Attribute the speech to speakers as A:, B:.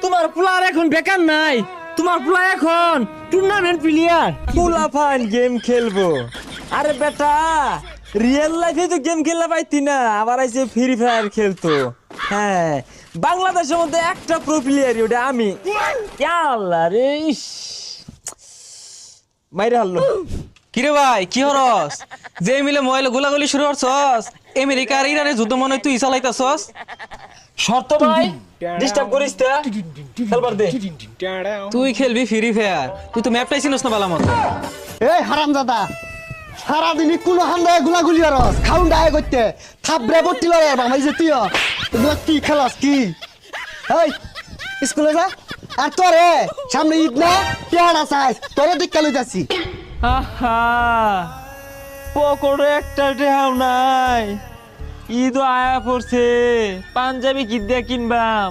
A: তোমার পোলার এখন বেকার নাই, তোমার পোলা এখন টুর্নামেন্ট প্লেয়ার। পোলা ফান গেম খেলবো। আরে বেটা, রিয়েল লাইফে তো গেম খেলা পাইতি না, আবার আইসে ফ্রি ফায়ার খেলতো। হ্যাঁ, বাংলাদেশের মধ্যে একটা প্রো প্লেয়ারই, ওটা আমি। আল্লাহ রে, মাইরে হারলো।
B: কিরে ভাই কি হরস? যে মিলে মোবাইলে গোলাগুলি শুরু করছস, আমেরিকা আর ইরানের যুদ্ধ মনে হয় তুই চালাইতাছস।
A: শর্ত ভাই, ডিস্টার্ব করিস তা, খেলবার দে।
B: তুই খেলবি ফ্রি ফায়ার, তুই তো ম্যাপটাই চিনস না বালা মতো।
C: এই হারামজাদা, সারাদিনই কোনো হান্দায় গুলাগুলি আরস খাউন ডায় করতে থাবড়ে বট্টি লড়ে বামাই যে তুই এগুলো কি খেলাস কি? এই স্কুলে যা। আর তোরে সামনে ঈদ না পেয়ারা চাই তোরে দীক্ষা লইতাছি।
A: আহা, পকড়ে একটা টেহাও নাই, ঈদ আয়া পড়ছে, পাঞ্জাবি কি দিয়ে কিনবাম?